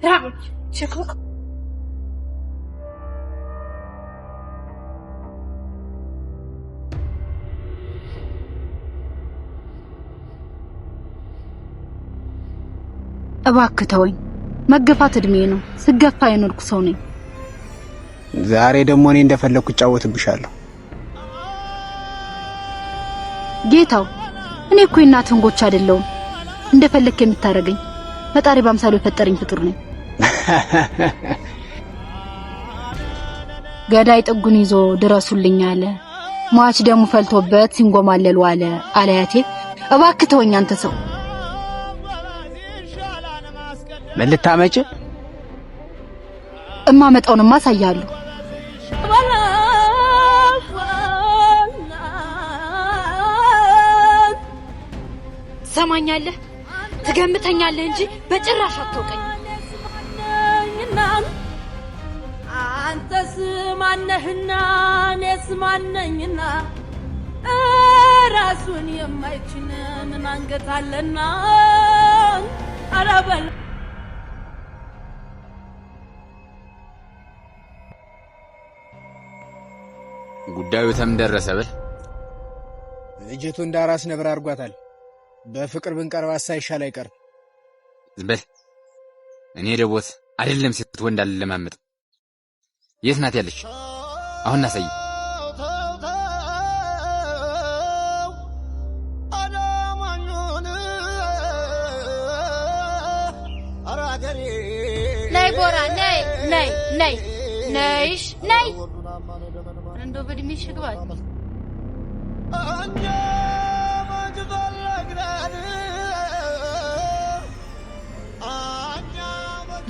رابط شكرك እባክህ ተወኝ መገፋት እድሜ ነው ስገፋ የኖርኩ ሰው ነኝ ዛሬ ደግሞ እኔ እንደፈለኩ ጫወትብሻለሁ ጌታው እኔ እኮ እናትህ እንጎቻ አይደለሁም እንደፈለክ የምታረገኝ ፈጣሪ በአምሳሉ የፈጠረኝ ፍጡር ነኝ ገዳይ ጥጉን ይዞ ድረሱልኝ አለ ሟች ደሙ ፈልቶበት ሲንጎማለሉ አለ አለያቴ እባክህ ተወኝ አንተ ሰው መልታመጭ እማመጣውንማ ሳያለሁ ሰማኛለህ ትገምተኛለህ እንጂ በጭራሽ አትወቀኝ አንተስ ማነህና እኔስ ማነኝና ራሱን የማይችል ምን አንገት አለና አረበል ጉዳዩ ተምደረሰ በል ልጅቱ እንዳራስ ነብር አርጓታል በፍቅር ብንቀርባ ሳይሻል አይቀር ዝም በል እኔ ደቦት አይደለም ሴት ወንድ አልለማመጥ የት ናት ያለች አሁን ናሳይ ነይ ቦራ ነይ ነይ ነይ ነይሽ ነይ እንዶ በድሚሽ ግባት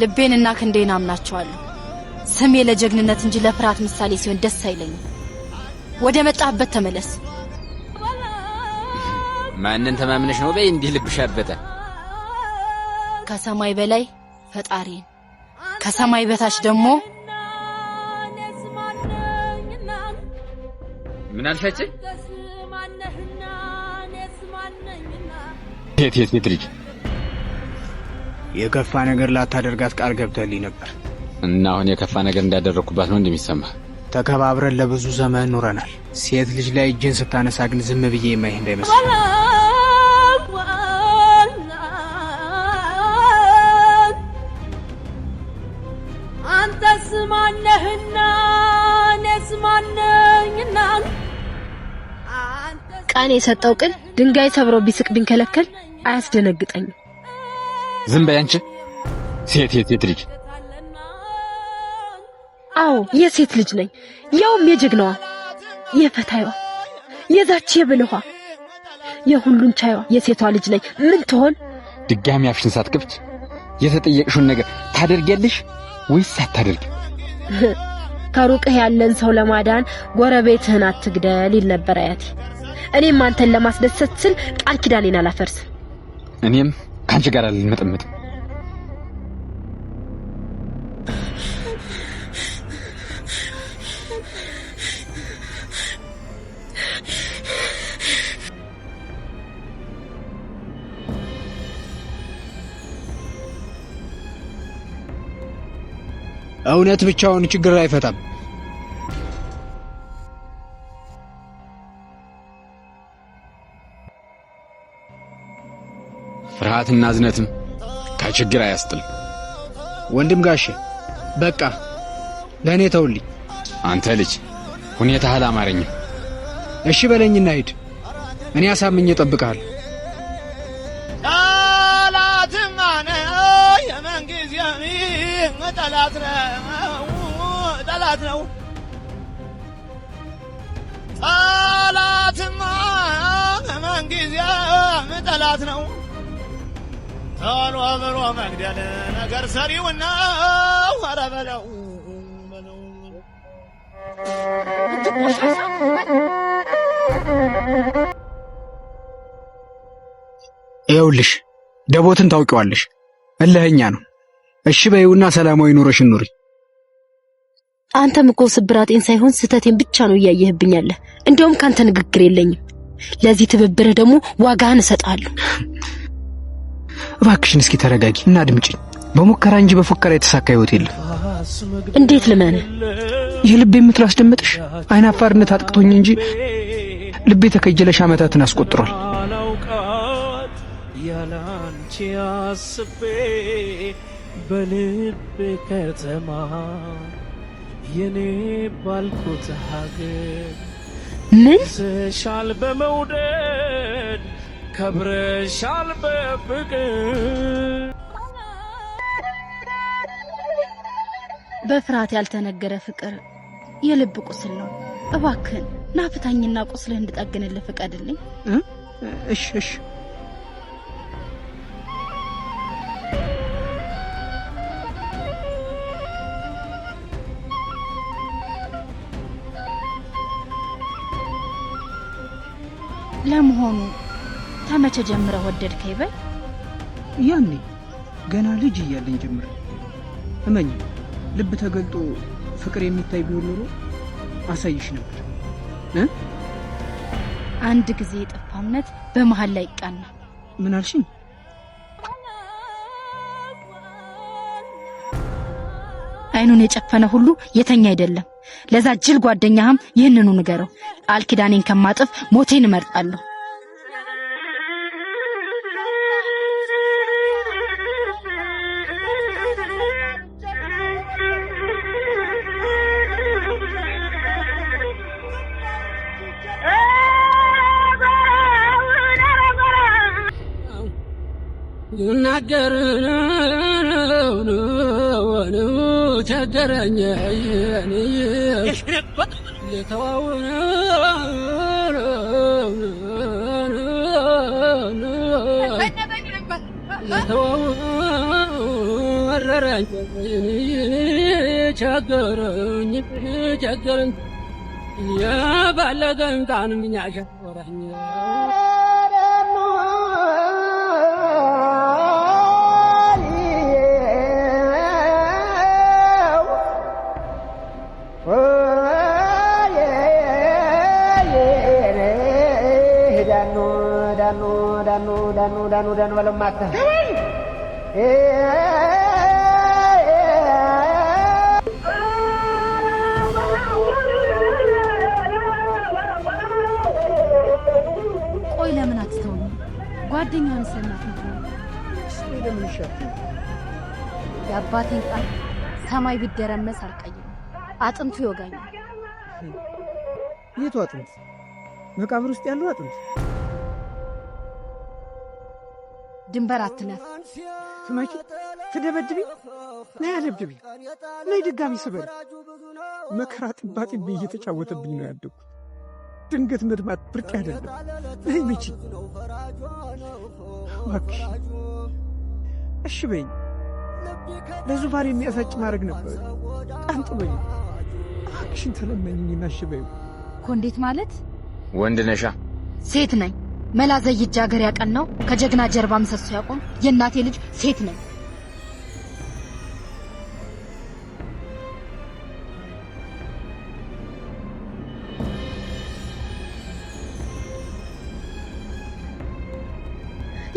ልቤንና ክንዴን አምናቸዋለሁ ስሜ ለጀግንነት እንጂ ለፍርሃት ምሳሌ ሲሆን ደስ አይለኝም ወደ መጣህበት ተመለስ ማንን ተማምነሽ ነው በይ እንዲህ ልብሽ አበጠ ከሰማይ በላይ ፈጣሪን ከሰማይ በታች ደግሞ ምን አልፈጭ የት ልጅ የከፋ ነገር ላታደርጋት ቃል ገብተልኝ ነበር እና አሁን የከፋ ነገር እንዳደረኩባት ነው እንደሚሰማ ተከባብረን ለብዙ ዘመን ኖረናል ሴት ልጅ ላይ እጅን ስታነሳ ግን ዝም ብዬ የማይህ እንዳይመስል አንተስ ማነህና እኔስ ማነኝና ቃኔ የሰጠው ቅል ድንጋይ ሰብሮ ቢስቅ ቢንከለከል አያስደነግጠኝም ዝም በይ አንቺ ሴት ልጅ አዎ የሴት ልጅ ነኝ ያውም የጀግናዋ የፈታይዋ የዛች የብልኋ የሁሉን ቻይዋ የሴቷ ልጅ ነኝ ምን ትሆን ድጋሚ አፍሽን ሳትከፍች የተጠየቅሽውን ነገር ታደርጊያለሽ ወይስ አታደርጊ ከሩቅህ ያለን ሰው ለማዳን ጎረቤትህን አትግደል ይል ነበር አያቴ እኔም አንተን ለማስደሰት ስል ቃል ኪዳኔን አላፈርስም እኔም ካንቺ ጋር አልመጥመጥ እውነት ብቻውን ችግር አይፈታም ፍርሃትና ዝነትም ከችግር አያስጥል ወንድም ጋሼ በቃ ለኔ ተውልኝ አንተ ልጅ ሁኔታህ አላማረኝም እሺ በለኝና ሂድ እኔ አሳምኜ እጠብቅሃለሁ ጠላትማነ የመንጊዜ ጠላት ነው ጠላትማ የመንጊዜ ጠላት ነው ቶሎ ብሎ መግደል ነገር ሰሪውና ኧረ በለው ይኸውልሽ ደቦትን ታውቂዋለሽ እልህኛ ነው እሺ በይውና ሰላማዊ ኑሮሽን ኑሪ አንተም እኮ ስብራቴን ሳይሆን ስተቴን ብቻ ነው ያየህብኛለህ እንደውም ካንተ ንግግር የለኝም ለዚህ ትብብር ደግሞ ዋጋህን እሰጣለሁ እባክሽን እስኪ ተረጋጊ እና አድምጪኝ በሙከራ እንጂ በፉከራ የተሳካ ህይወት የለም። እንዴት ልመን? የልቤ የምትል አስደምጥሽ አይናፋርነት አጥቅቶኝ እንጂ ልቤ ተከጀለሽ ዓመታትን አስቆጥሯል። ያላንቺ አስቤ በልቤ ከተማ የኔ ባልኩት ሀገር ምን ስሻል በመውደድ ከብረሻል በፍቅር በፍርሃት ያልተነገረ ፍቅር የልብ ቁስል ነው። እባክህን ናፍታኝና ቁስልህ እንድጠግንልህ ፍቀድልኝ። እሺ እሺ። ለመሆኑ ተመቼ ጀምረህ ወደድከኝ? በይ። ያኔ ገና ልጅ እያለኝ ጀምረ እመኝ ልብ ተገልጦ ፍቅር የሚታይ ቢሆን ኖሮ አሳይሽ ነበር። አንድ ጊዜ የጠፋ እምነት በመሃል ላይ ይቃና። ምን አልሽኝ? አይኑን የጨፈነ ሁሉ የተኛ አይደለም። ለዛ ጅል ጓደኛህም ይህንኑ ንገረው። ቃል ኪዳኔን ከማጥፍ ሞቴን እመርጣለሁ። ይናገር ነው ቸገረኝ ለተዋውነ ወረረኝ ቸገረኝ የባለገን ጣን ምኛሸወረኝ ዳኑ በለው ማታ ቆይ ለምን አትተውኝ? ጓደኛውን ሰማት ነው። ለምን ይሻት? የአባቴን ቃል ሰማይ ቢደረመስ አልቀይም። አጥንቱ ይወጋኛል። የቱ አጥንት? መቃብር ውስጥ ያለው አጥንት? ድንበር አትነፍ። ስማቂ ትደበድቢ ነይ፣ አደብድቢ ነይ፣ ድጋሚ ስበር። መከራ ጥባጤ እየተጫወተብኝ ነው ያደግኩት። ድንገት መድማት ብርቅ አይደለም። ነይ ምቺ እባክሽ፣ እሺ በይኝ። ለዙፋን የሚያሳጭ ማድረግ ነበር። ጣንጥበኝ እባክሽን፣ ተለመኝኝና እሺ በይው። እኮ እንዴት ማለት? ወንድ ነሻ? ሴት ነኝ። መላ ዘይጅ ሀገር ያቀናው ከጀግና ጀርባ ምሰሶ ያቆም የእናቴ ልጅ ሴት ነኝ።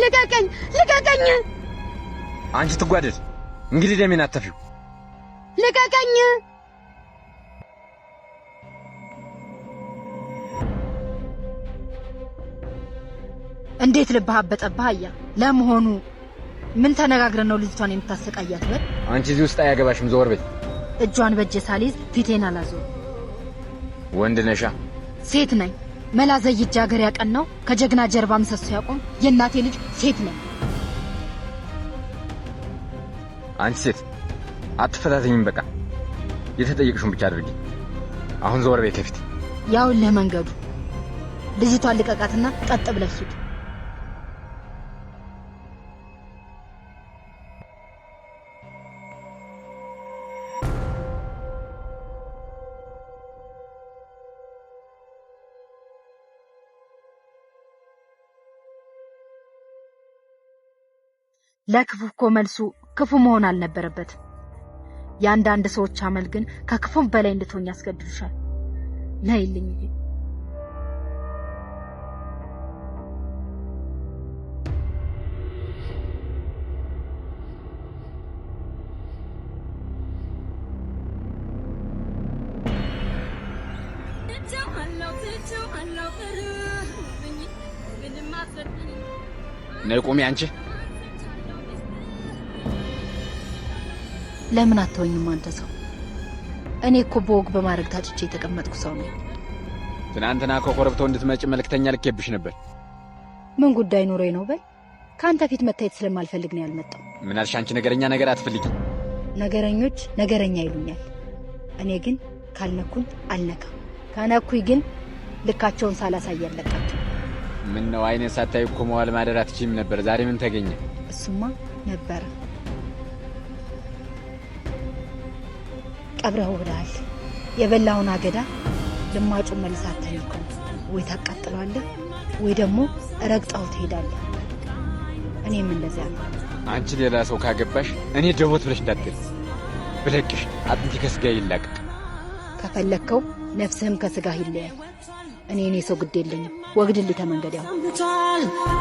ልቀቀኝ! ልቀቀኝ! አንቺ ትጓደድ እንግዲህ ደሜን አተፊው። ልቀቀኝ! እንዴት ልብህ አበጠብህ? አያ ለመሆኑ ምን ተነጋግረን ነው ልጅቷን የምታሰቃያት? በል አንቺ እዚህ ውስጥ አያገባሽም። ዘወር በይ። እጇን በእጄ ሳልይዝ ፊቴን አላዞር። ወንድ ነሻ? ሴት ነኝ። መላ ዘይጅ ሀገር ያቀናው ከጀግና ጀርባ ምሰሶ ያቆም የእናቴ ልጅ ሴት ነኝ። አንቺ ሴት አትፈታተኝም። በቃ የተጠየቅሽውን ብቻ አድርጊ። አሁን ዘወር በይ ከፊት። ያውልህ መንገዱ። ልጅቷን ልቀቃትና ቀጥ ብለህ ሂድ። ለክፉ እኮ መልሱ ክፉ መሆን አልነበረበትም። የአንዳንድ ሰዎች አመል ግን ከክፉም በላይ እንድትሆኝ ያስገድዱሻል። ነይልኝ። ነይ ቁሚ አንቺ። ለምን አትወኝም አንተ ሰው? እኔ እኮ በወግ በማድረግ ታጭቼ የተቀመጥኩ ሰው ነኝ። ትናንትና ከኮረብታው እንድትመጪ መልእክተኛ ልኬብሽ ነበር። ምን ጉዳይ ኖሮኝ ነው? በል ካንተ ፊት መታየት ስለማልፈልግ ነው ያልመጣው። ምን አልሽ አንቺ? ነገረኛ ነገር አትፈልጊ። ነገረኞች ነገረኛ ይሉኛል። እኔ ግን ካልነኩኝ አልነካም። ከነኩኝ ግን ልካቸውን ሳላሳይ አለቃቸው። ምን ነው አይኔ ሳታይ እኮ መዋል ማደር አትችይም ነበር። ዛሬ ምን ተገኘ? እሱማ ነበረ። ቀብረው ብለሃል። የበላውን አገዳ ልማጩን መልሰህ አታኝከው። ወይ ታቃጥለዋለህ ወይ ደግሞ ረግጣው ትሄዳለህ። እኔም እንደዚያ ነው። አንቺ ሌላ ሰው ካገባሽ እኔ ደቦት ብለሽ እንዳትገኝ። ብለቅሽ አጥንቴ ከስጋ ይላቀቅ። ከፈለከው ነፍስህም ከስጋህ ይለያል። እኔ ሰው ግድ የለኝም። ወግድልኝ ተመንገድ ያው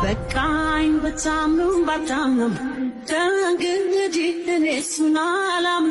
በቃኝ። በታምኑም ባታምኑም ደንግዲ እኔስ ምን አላምነው